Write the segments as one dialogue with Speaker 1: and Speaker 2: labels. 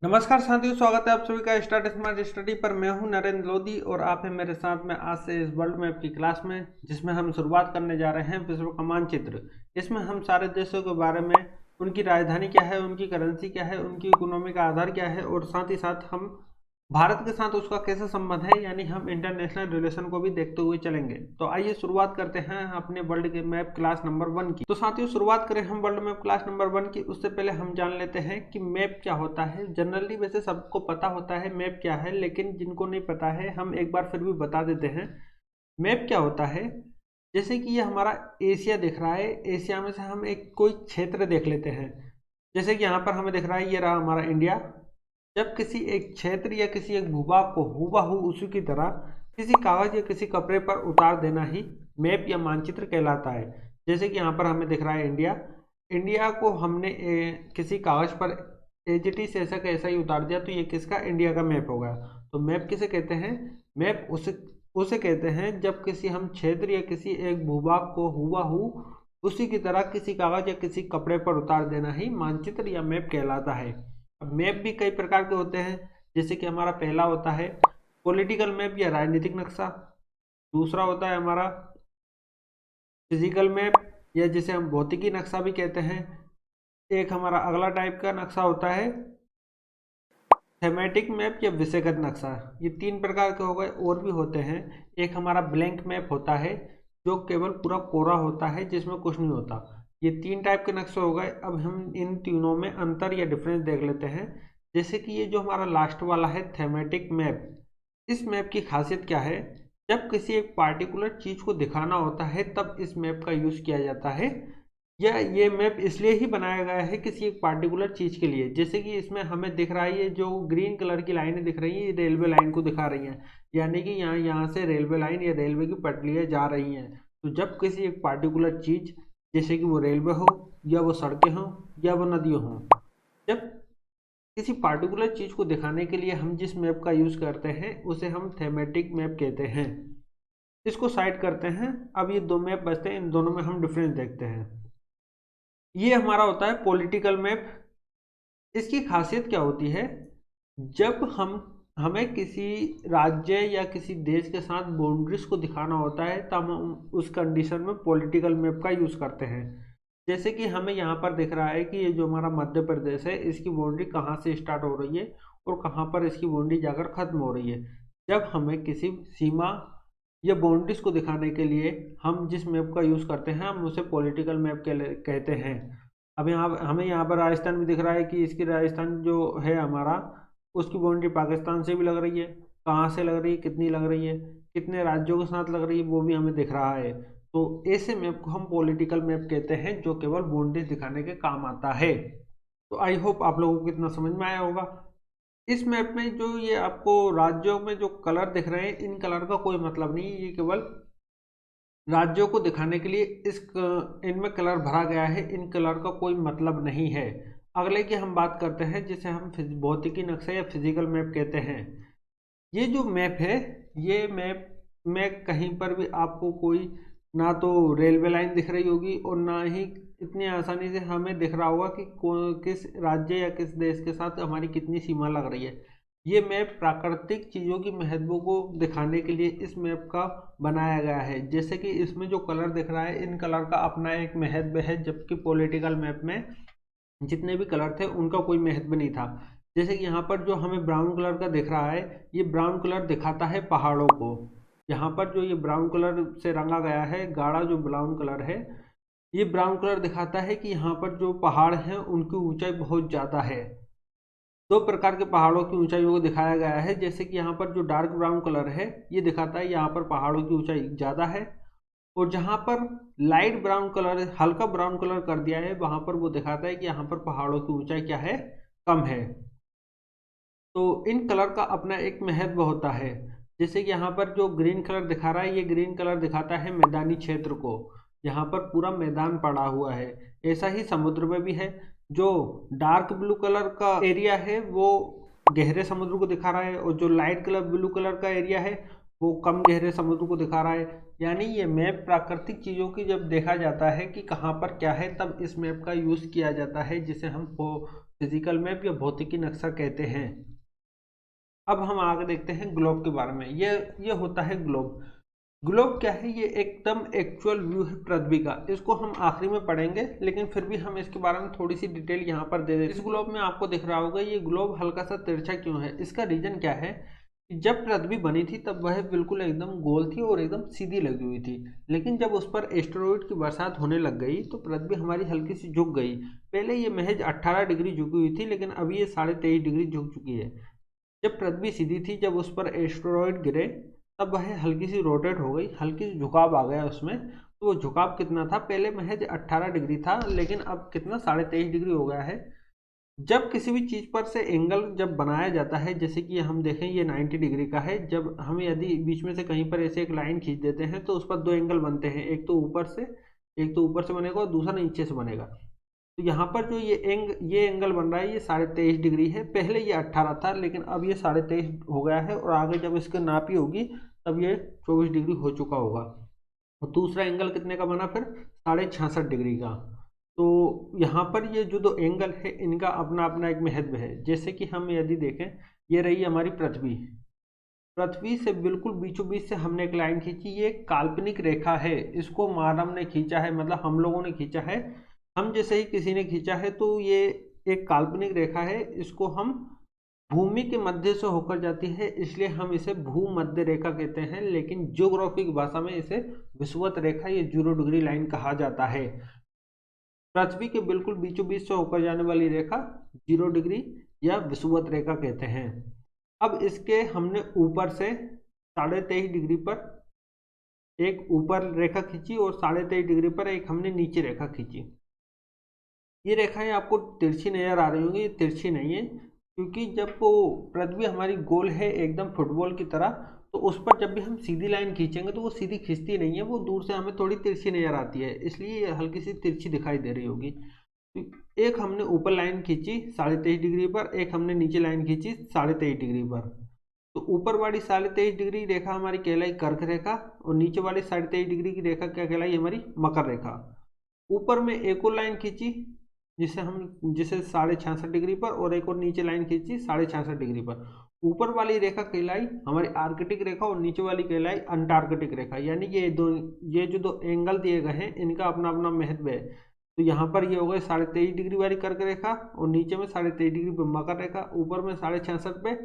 Speaker 1: नमस्कार साथियों, स्वागत है आप सभी का स्टार्ट स्मार्ट स्टडी पर। मैं हूं नरेंद्र लोधी और आप हैं मेरे साथ में आज से इस वर्ल्ड मैप की क्लास में, जिसमें हम शुरुआत करने जा रहे हैं विश्व का मानचित्र। इसमें हम सारे देशों के बारे में, उनकी राजधानी क्या है, उनकी करेंसी क्या है, उनकी इकोनॉमी का आधार क्या है और साथ ही साथ हम भारत के साथ उसका कैसे संबंध है, यानी हम इंटरनेशनल रिलेशन को भी देखते हुए चलेंगे। तो आइए शुरुआत करते हैं अपने वर्ल्ड के मैप क्लास नंबर 1 की। तो साथियों, शुरुआत करें हम वर्ल्ड मैप क्लास नंबर 1 की, उससे पहले हम जान लेते हैं कि मैप क्या होता है। जनरली वैसे सबको पता होता है मैप क्या है, लेकिन जिनको नहीं पता है हम एक बार फिर भी बता देते हैं। मैप क्या होता है, जैसे कि ये हमारा एशिया दिख रहा है, एशिया में से हम एक कोई क्षेत्र देख लेते हैं। जैसे कि यहाँ पर हमें दिख रहा है, ये रहा हमारा इंडिया। जब किसी एक क्षेत्र या किसी एक भूभाग को हूबहू उसी की तरह किसी कागज या किसी कपड़े पर उतार देना ही मैप या मानचित्र कहलाता है। जैसे कि यहाँ पर हमें दिख रहा है इंडिया। इंडिया को हमने किसी कागज पर एज इट इज ऐसा का ऐसा ही उतार दिया, तो ये किसका, इंडिया का मैप होगा। तो मैप किसे कहते हैं, मैप उसे उसे कहते हैं जब किसी हम क्षेत्र या किसी एक भूभाग को हूबहू उसी की तरह किसी कागज या किसी कपड़े पर उतार देना ही मानचित्र या मैप कहलाता है। अब मैप भी कई प्रकार के होते हैं। जैसे कि हमारा पहला होता है पॉलिटिकल मैप या राजनीतिक नक्शा। दूसरा होता है हमारा फिजिकल मैप या जिसे हम भौतिकी नक्शा भी कहते हैं। एक हमारा अगला टाइप का नक्शा होता है थेमेटिक मैप या विषयगत नक्शा। ये 3 प्रकार के हो गए, और भी होते हैं। एक हमारा ब्लैंक मैप होता है जो केवल पूरा कोरा होता है, जिसमें कुछ नहीं होता। ये 3 टाइप के नक्शे हो गए। अब हम इन तीनों में अंतर या डिफरेंस देख लेते हैं। जैसे कि ये जो हमारा लास्ट वाला है थेमेटिक मैप, इस मैप की खासियत क्या है, जब किसी एक पार्टिकुलर चीज को दिखाना होता है तब इस मैप का यूज किया जाता है। या ये मैप इसलिए ही बनाया गया है किसी एक पार्टिकुलर चीज के लिए। जैसे कि इसमें हमें दिख रहा है, ये जो ग्रीन कलर की लाइनें दिख रही हैं, ये रेलवे लाइन को दिखा रही हैं, यानी कि यहाँ यहाँ से रेलवे लाइन या रेलवे की पटरियाँ जा रही हैं। तो जब किसी एक पार्टिकुलर चीज, जैसे कि वो रेलवे हो या वो सड़कें हों या वो नदियों हों, जब किसी पार्टिकुलर चीज को दिखाने के लिए हम जिस मैप का यूज करते हैं उसे हम थेमेटिक मैप कहते हैं। इसको साइड करते हैं। अब ये 2 मैप बचते हैं, इन दोनों में हम डिफरेंस देखते हैं। ये हमारा होता है पॉलिटिकल मैप। इसकी खासियत क्या होती है, जब हमें किसी राज्य या किसी देश के साथ बाउंड्रीज को दिखाना होता है तब हम उस कंडीशन में पॉलिटिकल मैप का यूज करते हैं। जैसे कि हमें यहाँ पर दिख रहा है कि ये जो हमारा मध्य प्रदेश है, इसकी बाउंड्री कहाँ से स्टार्ट हो रही है और कहाँ पर इसकी बाउंड्री जाकर खत्म हो रही है। जब हमें किसी सीमा या बाउंड्रीज को दिखाने के लिए हम जिस मैप का यूज करते हैं हम उसे पॉलिटिकल मैप कहते हैं। अब यहाँ हमें यहाँ पर राजस्थान भी दिख रहा है कि इसकी राजस्थान जो है हमारा, उसकी बाउंड्री पाकिस्तान से भी लग रही है। कहाँ से लग रही है, कितनी लग रही है, कितने राज्यों के साथ लग रही है, वो भी हमें दिख रहा है। तो ऐसे मैप को हम पॉलिटिकल मैप कहते हैं जो केवल बाउंड्रीज दिखाने के काम आता है। तो आई होप आप लोगों को इतना समझ में आया होगा। इस मैप में जो ये आपको राज्यों में जो कलर दिख रहे हैं, इन कलर का कोई मतलब नहीं है, ये केवल राज्यों को दिखाने के लिए इनमें कलर भरा गया है। इन कलर का कोई मतलब नहीं है। अगले की हम बात करते हैं जिसे हम भौतिकी नक्शा या फिजिकल मैप कहते हैं। ये जो मैप है, ये मैप में कहीं पर भी आपको कोई ना तो रेलवे लाइन दिख रही होगी और ना ही इतनी आसानी से हमें दिख रहा होगा कि किस राज्य या किस देश के साथ हमारी कितनी सीमा लग रही है। ये मैप प्राकृतिक चीज़ों की महत्व को दिखाने के लिए इस मैप का बनाया गया है। जैसे कि इसमें जो कलर दिख रहा है, इन कलर का अपना एक महत्व है, जबकि पॉलिटिकल मैप में जितने भी कलर थे उनका कोई महत्व नहीं था। जैसे कि यहाँ पर जो हमें ब्राउन कलर का दिख रहा है, ये ब्राउन कलर दिखाता है पहाड़ों को। यहाँ पर जो ये ब्राउन कलर से रंगा गया है, गाढ़ा जो ब्राउन कलर है, ये ब्राउन कलर दिखाता है कि यहाँ पर जो पहाड़ हैं उनकी ऊंचाई बहुत ज़्यादा है। 2 प्रकार के पहाड़ों की ऊंचाइयों को दिखाया गया है। जैसे कि यहाँ पर जो डार्क ब्राउन कलर है, ये दिखाता है यहाँ पर पहाड़ों की ऊंचाई ज़्यादा है, और जहाँ पर लाइट ब्राउन कलर, हल्का ब्राउन कलर कर दिया है, वहाँ पर वो दिखाता है कि यहाँ पर पहाड़ों की ऊंचाई क्या है, कम है। तो इन कलर का अपना एक महत्व होता है। जैसे कि यहाँ पर जो ग्रीन कलर दिखा रहा है, ये ग्रीन कलर दिखाता है मैदानी क्षेत्र को, यहाँ पर पूरा मैदान पड़ा हुआ है। ऐसा ही समुद्र में भी है। जो डार्क ब्लू कलर का एरिया है वो गहरे समुद्र को दिखा रहा है, और जो लाइट कलर ब्लू कलर का एरिया है वो कम गहरे समुद्र को दिखा रहा है। यानी ये मैप प्राकृतिक चीज़ों की जब देखा जाता है कि कहाँ पर क्या है, तब इस मैप का यूज़ किया जाता है, जिसे हम फिजिकल मैप या भौतिकी नक्शा कहते हैं। अब हम आगे देखते हैं ग्लोब के बारे में। ये होता है ग्लोब। ग्लोब क्या है? ये एकदम एक्चुअल व्यू है पृथ्वी का। इसको हम आखिरी में पढ़ेंगे, लेकिन फिर भी हम इसके बारे में थोड़ी सी डिटेल यहाँ पर दे देते हैं। इस ग्लोब में आपको दिख रहा होगा ये ग्लोब हल्का सा तिरछा क्यों है। इसका रीजन क्या है कि जब पृथ्वी बनी थी तब वह बिल्कुल एकदम गोल थी और एकदम सीधी लगी हुई थी, लेकिन जब उस पर एस्टेरॉइड की बरसात होने लग गई तो पृथ्वी हमारी हल्की सी झुक गई। पहले ये महज 18 डिग्री झुकी हुई थी, लेकिन अभी ये 23.5 डिग्री झुक चुकी है। जब पृथ्वी सीधी थी, जब उस पर एस्टेरॉइड गिरे तब वह हल्की सी रोटेट हो गई, हल्की सी झुकाव आ गया उसमें। तो वो झुकाव कितना था? पहले महज 18 डिग्री था, लेकिन अब कितना 23.5 डिग्री हो गया है। जब किसी भी चीज़ पर से एंगल जब बनाया जाता है, जैसे कि हम देखें ये 90 डिग्री का है, जब हम यदि बीच में से कहीं पर ऐसे एक लाइन खींच देते हैं तो उस पर दो एंगल बनते हैं, एक तो ऊपर से बनेगा और दूसरा नीचे से बनेगा। तो यहाँ पर जो ये एंगल बन रहा है ये 23.5 डिग्री है। पहले ये 18 था, लेकिन अब ये 23.5 हो गया है, और आगे जब इसकी नापी होगी तब ये 24 डिग्री हो चुका होगा। और दूसरा एंगल कितने का बना फिर? 66.5 डिग्री का। तो यहाँ पर ये जो दो एंगल है इनका अपना अपना एक महत्व है। जैसे कि हम यदि देखें, ये रही हमारी पृथ्वी। पृथ्वी से बिल्कुल बीचों बीच से हमने एक लाइन खींची, ये एक काल्पनिक रेखा है। इसको मानव ने खींचा है, मतलब हम लोगों ने खींचा है। हम जैसे ही किसी ने खींचा है, तो ये एक काल्पनिक रेखा है। इसको हम भूमि के मध्य से होकर जाती है, इसलिए हम इसे भूमध्य रेखा कहते हैं, लेकिन ज्योग्राफी की भाषा में इसे विषुवत रेखा या 0 डिग्री लाइन कहा जाता है। पृथ्वी के बिल्कुल बीचों बीच से होकर जाने वाली रेखा 0 डिग्री या विषुवत रेखा कहते हैं। अब इसके हमने ऊपर से 23.5 डिग्री पर एक ऊपर रेखा खींची और 23.5 डिग्री पर एक हमने नीचे रेखा खींची। ये रेखाएं आपको तिरछी नजर आ रही होंगी, ये तिरछी नहीं है, क्योंकि जब वो पृथ्वी हमारी गोल है एकदम फुटबॉल की तरह, तो उस पर जब भी हम सीधी लाइन खींचेंगे तो वो सीधी खींचती नहीं है, वो दूर से हमें थोड़ी तिरछी नजर आती है, इसलिए ये हल्की सी तिरछी दिखाई दे रही होगी। एक हमने ऊपर लाइन खींची 23.5 डिग्री पर, एक हमने नीचे लाइन खींची 23.5 डिग्री पर। तो ऊपर वाली 23.5 डिग्री रेखा हमारी कहलाई कर्क रेखा, और नीचे वाली 23.5 डिग्री की रेखा क्या कहलाई? हमारी मकर रेखा। ऊपर में एक और लाइन खींची जिसे 66.5 डिग्री पर, और एक और नीचे लाइन खींची 66.5 डिग्री पर। ऊपर वाली रेखा कहलाई हमारी आर्कटिक रेखा और नीचे वाली कहलाई अंटार्कटिक रेखा। यानी कि ये जो दो एंगल दिए गए हैं इनका अपना अपना महत्व है। तो यहाँ पर ये हो गए 23.5 डिग्री वाली कर्क रेखा, और नीचे में 23.5 डिग्री पे मकर रेखा, ऊपर में 66.5 पे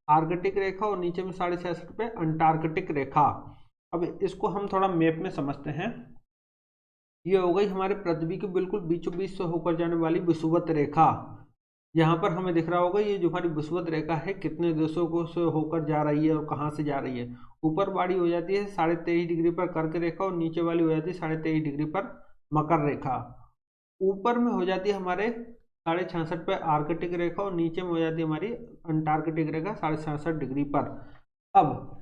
Speaker 1: आर्कटिक रेखा और नीचे में 66.5 पे अंटार्कटिक रेखा। अब इसको हम थोड़ा मैप में समझते हैं। ये हो गई हमारे पृथ्वी के बिल्कुल बीचों बीच से होकर जाने वाली विषुवत रेखा। यहाँ पर हमें दिख रहा होगा ये जो हमारी विषुवत रेखा है कितने देशों को से होकर जा रही है और कहाँ से जा रही है। ऊपर वाली हो जाती है 23.5 डिग्री पर कर्क रेखा, और नीचे वाली हो जाती है 23.5 डिग्री पर मकर रेखा। ऊपर में हो जाती है हमारे 66.5 पे आर्कटिक रेखा, और नीचे में हो जाती है हमारी अंटार्कटिक रेखा 66.5 डिग्री पर। अब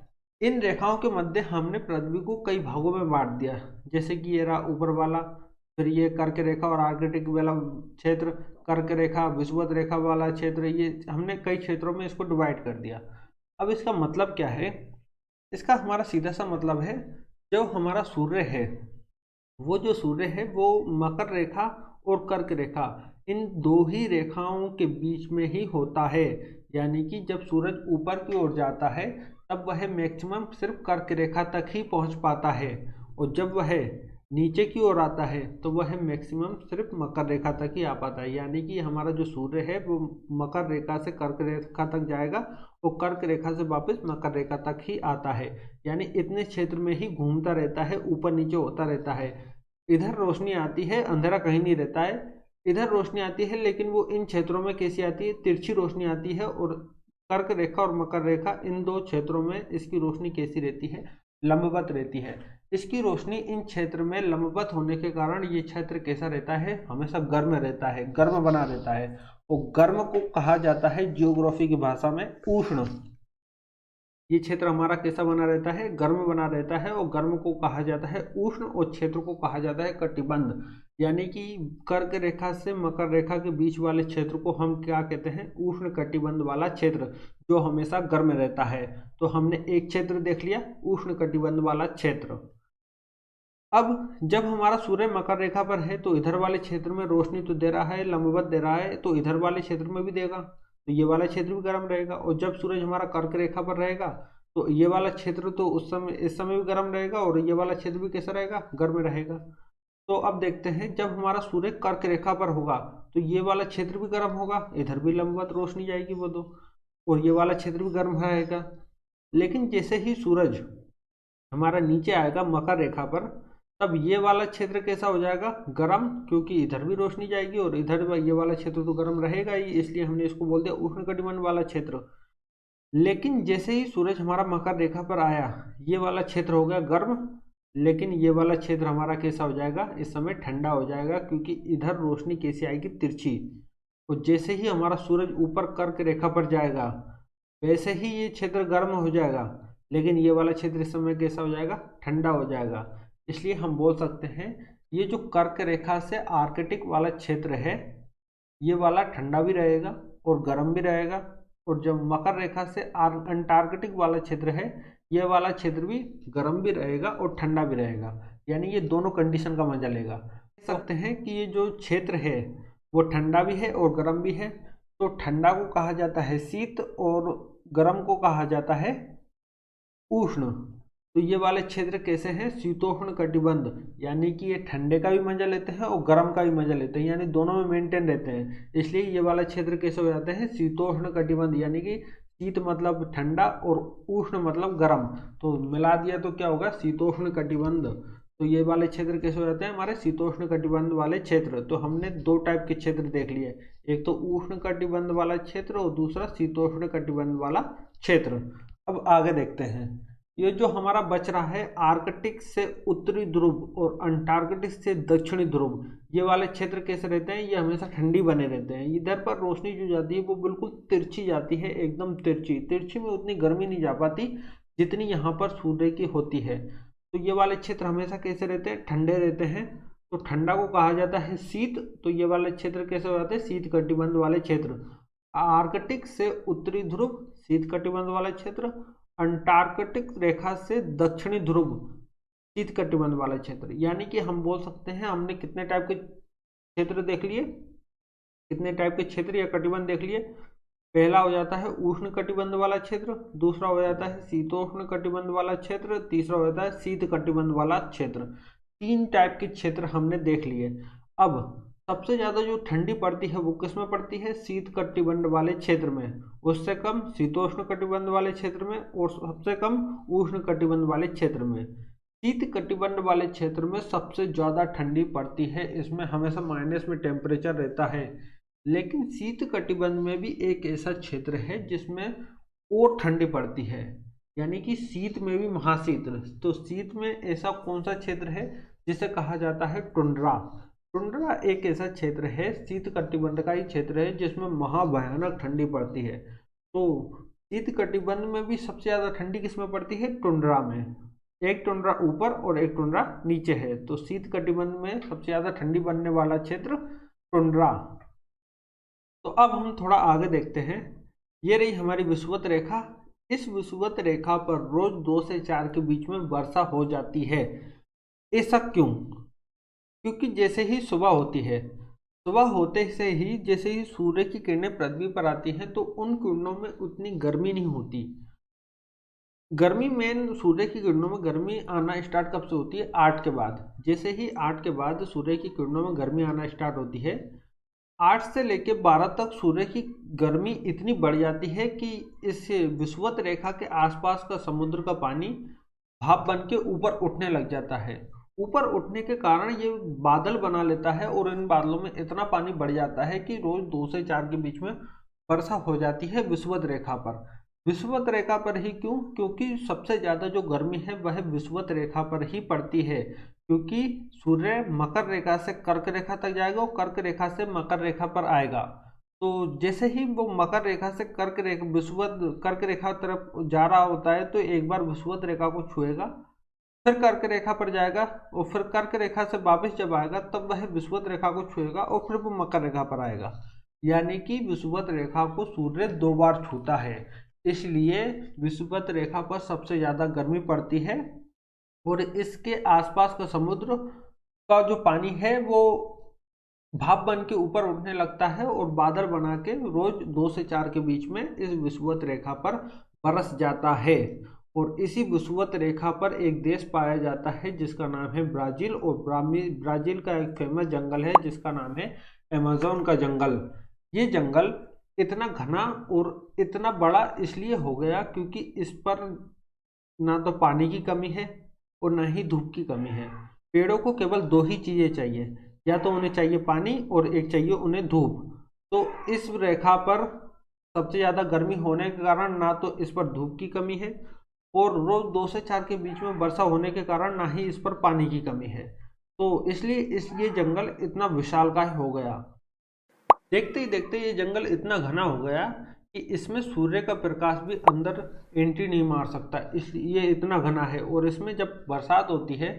Speaker 1: इन रेखाओं के मध्य हमने पृथ्वी को कई भागों में बांट दिया, जैसे कि ये रहा ऊपर वाला, फिर ये कर्क रेखा और आर्कटिक वाला क्षेत्र, कर्क रेखा विषुवत रेखा वाला क्षेत्र, ये हमने कई क्षेत्रों में इसको डिवाइड कर दिया। अब इसका मतलब क्या है? इसका हमारा सीधा सा मतलब है, जो हमारा सूर्य है, वो जो सूर्य है वो मकर रेखा और कर्क रेखा, इन दो ही रेखाओं के बीच में ही होता है। यानी कि जब सूरज ऊपर की ओर जाता है तब वह मैक्सिमम सिर्फ कर्क रेखा तक ही पहुंच पाता है, और जब वह नीचे की ओर आता है तो वह मैक्सिमम सिर्फ मकर रेखा तक ही आ पाता है। यानी कि हमारा जो सूर्य है वो मकर रेखा से कर्क रेखा तक जाएगा और कर्क रेखा से वापस मकर रेखा तक ही आता है। यानी इतने क्षेत्र में ही घूमता रहता है, ऊपर नीचे होता रहता है। इधर रोशनी आती है, अंधेरा कहीं नहीं रहता है। इधर रोशनी आती है, लेकिन वो इन क्षेत्रों में कैसी आती है? तिरछी रोशनी आती है। और कर्क रेखा और मकर रेखा इन दो क्षेत्रों में इसकी रोशनी कैसी रहती है? लंबवत रहती है। इसकी रोशनी इन क्षेत्र में लंबवत होने के कारण ये क्षेत्र कैसा रहता है? हमेशा गर्म रहता है, गर्म बना रहता है। और गर्म को कहा जाता है ज्योग्राफी की भाषा में उष्ण। ये क्षेत्र हमारा कैसा बना रहता है, गर्म बना रहता है, और गर्म को कहा जाता है उष्ण, और क्षेत्र को कहा जाता है कटिबंध। यानी कि कर्क रेखा से मकर रेखा के बीच वाले क्षेत्र को हम क्या कहते हैं, उष्ण कटिबंध वाला क्षेत्र, जो हमेशा गर्म रहता है। तो हमने एक क्षेत्र देख लिया, उष्ण कटिबंध वाला क्षेत्र। अब जब हमारा सूर्य मकर रेखा पर है तो इधर वाले क्षेत्र में रोशनी तो दे रहा है, लंबवत दे रहा है, तो इधर वाले क्षेत्र में भी देगा, तो ये वाला क्षेत्र भी गर्म रहेगा। और जब सूरज हमारा कर्क रेखा पर रहेगा तो ये वाला क्षेत्र तो उस समय इस समय भी गर्म रहेगा, और ये वाला क्षेत्र भी कैसा रहेगा, गर्म रहेगा। तो अब देखते हैं, जब हमारा सूर्य कर्क रेखा पर होगा तो ये वाला क्षेत्र भी गर्म होगा, इधर भी लंबवत रोशनी जाएगी वो दो, और ये वाला क्षेत्र भी गर्म रहेगा। लेकिन जैसे ही सूरज हमारा नीचे आएगा मकर रेखा पर, तब ये वाला क्षेत्र कैसा हो जाएगा, गर्म, क्योंकि इधर भी रोशनी जाएगी और इधर ये वाला क्षेत्र तो गर्म रहेगा ही, इसलिए हमने इसको बोल दिया उष्णकटिबंध वाला क्षेत्र। लेकिन जैसे ही सूरज हमारा मकर रेखा पर आया, ये वाला क्षेत्र हो गया गर्म, लेकिन ये वाला क्षेत्र हमारा कैसा हो जाएगा, इस समय ठंडा हो जाएगा, क्योंकि इधर रोशनी कैसी आएगी, तिरछी। और जैसे ही हमारा सूरज ऊपर कर्क रेखा पर जाएगा, वैसे ही ये क्षेत्र गर्म हो जाएगा, लेकिन ये वाला क्षेत्र इस समय कैसा हो जाएगा, ठंडा हो जाएगा। इसलिए हम बोल सकते हैं ये जो कर्क रेखा से आर्कटिक वाला क्षेत्र है, ये वाला ठंडा भी रहेगा और गर्म भी रहेगा, और जब मकर रेखा से अंटार्कटिक वाला क्षेत्र है, ये वाला क्षेत्र भी गर्म भी रहेगा और ठंडा भी रहेगा। यानी ये दोनों कंडीशन का मजा लेगा। देख सकते हैं कि ये जो क्षेत्र है वो ठंडा भी है और गर्म भी है। तो ठंडा को कहा जाता है शीत, और गर्म को कहा जाता है उष्ण। तो ये वाले क्षेत्र कैसे हैं, शीतोष्ण कटिबंध, यानी कि ये ठंडे का भी मजा लेते हैं और गर्म का भी मजा लेते हैं, यानी दोनों में मेंटेन रहते हैं। इसलिए ये वाला क्षेत्र कैसे हो जाते हैं, शीतोष्ण कटिबंध, यानी कि शीत मतलब ठंडा और उष्ण मतलब गर्म, तो मिला दिया तो क्या होगा, शीतोष्ण कटिबंध। तो ये वाले क्षेत्र कैसे हो जाते हैं, हमारे शीतोष्ण कटिबंध वाले क्षेत्र। तो हमने दो टाइप के क्षेत्र देख लिए, एक तो उष्ण कटिबंध वाला क्षेत्र और दूसरा शीतोष्ण कटिबंध वाला क्षेत्र। अब आगे देखते हैं, ये जो हमारा बच रहा है आर्कटिक से उत्तरी ध्रुव और अंटार्कटिक से दक्षिणी ध्रुव, ये वाले क्षेत्र कैसे रहते हैं, ये हमेशा ठंडी बने रहते हैं। इधर पर रोशनी जो जाती है वो बिल्कुल तिरछी जाती है, एकदम तिरछी, तिरछी में उतनी गर्मी नहीं जा पाती जितनी यहाँ पर सूर्य की होती है। तो ये वाले क्षेत्र हमेशा कैसे रहते हैं, ठंडे रहते हैं। तो ठंडा को कहा जाता है शीत। तो ये वाले क्षेत्र कैसे हो जाते हैं, शीत कटिबंध वाले क्षेत्र। आर्कटिक से उत्तरी ध्रुव शीत कटिबंध वाला क्षेत्र, अंटार्कटिक रेखा से दक्षिणी ध्रुव शीत कटिबंध वाला क्षेत्र। यानी कि हम बोल सकते हैं हमने कितने टाइप के क्षेत्र देख लिए, कितने टाइप के क्षेत्र या कटिबंध देख लिए। पहला हो जाता है उष्ण कटिबंध वाला क्षेत्र, दूसरा हो जाता है शीतोष्ण कटिबंध वाला क्षेत्र, तीसरा हो जाता है शीत कटिबंध वाला क्षेत्र। तीन टाइप के क्षेत्र हमने देख लिए। अब सबसे ज्यादा जो ठंडी पड़ती है वो किस में पड़ती है, शीत कटिबंध वाले क्षेत्र में, उससे कम शीतोष्ण कटिबंध वाले क्षेत्र में, और सबसे कम उष्ण कटिबंध वाले क्षेत्र में। शीत कटिबंध वाले क्षेत्र में सबसे ज्यादा ठंडी पड़ती है, इसमें हमेशा माइनस में टेम्परेचर रहता है। लेकिन शीत कटिबंध में भी एक ऐसा क्षेत्र है जिसमें और ठंडी पड़ती है, यानी कि शीत में भी महाशीत। तो शीत में ऐसा कौन सा क्षेत्र है जिसे कहा जाता है टुंड्रा। टुंड्रा एक ऐसा क्षेत्र है, शीत कटिबंध का ही क्षेत्र है, जिसमें महाभयानक ठंडी पड़ती है। तो शीत कटिबंध में भी सबसे ज्यादा ठंडी किसमें पड़ती है, टुंड्रा में। एक टुंड्रा ऊपर और एक टुंड्रा नीचे है। तो शीत कटिबंध में सबसे ज्यादा ठंडी बनने वाला क्षेत्र टुंड्रा। तो अब हम थोड़ा आगे देखते हैं, ये रही हमारी विषुवत रेखा। इस विषुवत रेखा पर रोज 2 से 4 के बीच में वर्षा हो जाती है। ऐसा क्यों, क्योंकि जैसे ही सुबह होती है, सुबह होते से ही जैसे ही सूर्य की किरणें पृथ्वी पर आती हैं तो उन किरणों में उतनी गर्मी नहीं होती। गर्मी मेन सूर्य की किरणों में गर्मी आना स्टार्ट कब से होती है, 8 के बाद। जैसे ही 8 के बाद सूर्य की किरणों में गर्मी आना स्टार्ट होती है, 8 से लेकर 12 तक सूर्य की गर्मी इतनी बढ़ जाती है कि इस विषुवत रेखा के आसपास का समुद्र का पानी भाप बन के ऊपर उठने लग जाता है। ऊपर उठने के कारण ये बादल बना लेता है, और इन बादलों में इतना पानी बढ़ जाता है कि रोज 2 से 4 के बीच में वर्षा हो जाती है विषुवत रेखा पर। विषुवत रेखा पर ही क्यों, क्योंकि सबसे ज़्यादा जो गर्मी है वह विषुवत रेखा पर ही पड़ती है, क्योंकि सूर्य मकर रेखा से कर्क रेखा तक जाएगा और कर्क रेखा से मकर रेखा पर आएगा। तो जैसे ही वो मकर रेखा से कर्क रेखा विषुवत कर्क रेखा तरफ जा रहा होता है तो एक बार विषुवत रेखा को छुएगा, फिर कर्क रेखा पर जाएगा और फिर कर्क रेखा से वापस जब आएगा तब वह विषुवत रेखा को छुएगा और फिर वो मकर रेखा पर आएगा। यानी कि विषुवत रेखा को सूर्य 2 बार छूता है, इसलिए विषुवत रेखा पर सबसे ज़्यादा गर्मी पड़ती है। और इसके आसपास का समुद्र का जो पानी है वो भाप बन के ऊपर उठने लगता है और बादल बना के रोज 2 से 4 के बीच में इस विषुवत रेखा पर बरस जाता है। और इसी विषुवत रेखा पर एक देश पाया जाता है जिसका नाम है ब्राज़ील, और ब्राज़ील का एक फेमस जंगल है जिसका नाम है अमेज़न का जंगल। ये जंगल इतना घना और इतना बड़ा इसलिए हो गया क्योंकि इस पर ना तो पानी की कमी है और ना ही धूप की कमी है। पेड़ों को केवल 2 ही चीज़ें चाहिए, या तो उन्हें चाहिए पानी और एक चाहिए उन्हें धूप। तो इस रेखा पर सबसे ज़्यादा गर्मी होने के कारण ना तो इस पर धूप की कमी है और रोज 2 से 4 के बीच में वर्षा होने के कारण ना ही इस पर पानी की कमी है। तो इसलिए ये जंगल इतना विशालकाय हो गया। देखते ही देखते ये जंगल इतना घना हो गया कि इसमें सूर्य का प्रकाश भी अंदर एंट्री नहीं मार सकता, इसलिए ये इतना घना है। और इसमें जब बरसात होती है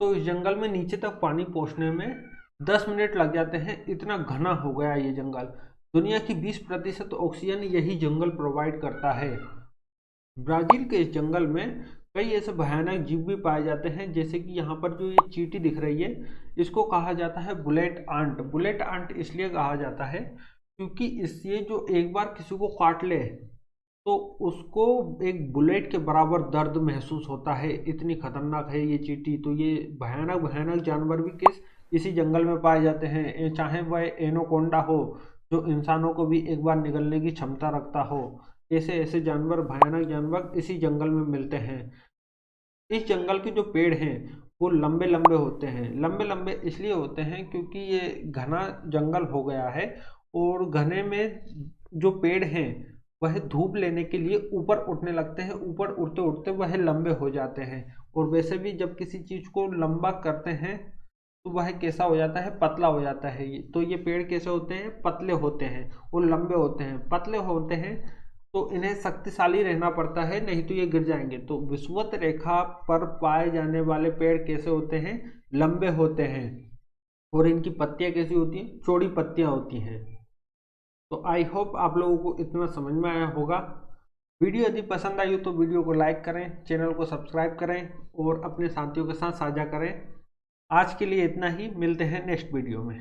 Speaker 1: तो इस जंगल में नीचे तक पानी पहुंचने में 10 मिनट लग जाते हैं, इतना घना हो गया ये जंगल। दुनिया की 20% ऑक्सीजन यही जंगल प्रोवाइड करता है। ब्राज़ील के इस जंगल में कई ऐसे भयानक जीव भी पाए जाते हैं, जैसे कि यहाँ पर जो ये चींटी दिख रही है इसको कहा जाता है बुलेट आंट। बुलेट आंट इसलिए कहा जाता है क्योंकि इससे जो एक बार किसी को काट ले तो उसको एक बुलेट के बराबर दर्द महसूस होता है, इतनी खतरनाक है ये चींटी। तो ये भयानक भयानक जानवर भी इसी जंगल में पाए जाते हैं, चाहे वह एनाकोंडा हो जो इंसानों को भी एक बार निगलने की क्षमता रखता हो। ऐसे ऐसे जानवर, भयानक जानवर इसी जंगल में मिलते हैं। इस जंगल के जो पेड़ हैं वो लंबे लंबे होते हैं। लंबे लंबे इसलिए होते हैं क्योंकि ये घना जंगल हो गया है और घने में जो पेड़ हैं वह धूप लेने के लिए ऊपर उठने लगते हैं, ऊपर उड़ते उड़ते वह लंबे हो जाते हैं। और वैसे भी जब किसी चीज़ को लंबा करते हैं तो वह कैसा हो जाता है, पतला हो जाता है। तो ये पेड़ कैसे होते हैं, पतले होते हैं और लंबे होते हैं। पतले होते हैं तो इन्हें शक्तिशाली रहना पड़ता है, नहीं तो ये गिर जाएंगे। तो विषुवत रेखा पर पाए जाने वाले पेड़ कैसे होते हैं, लंबे होते हैं। और इनकी पत्तियां कैसी होती हैं, चौड़ी पत्तियां होती हैं। तो आई होप आप लोगों को इतना समझ में आया होगा। वीडियो यदि पसंद आई हो तो वीडियो को लाइक करें, चैनल को सब्सक्राइब करें और अपने साथियों के साथ साझा करें। आज के लिए इतना ही, मिलते हैं नेक्स्ट वीडियो में।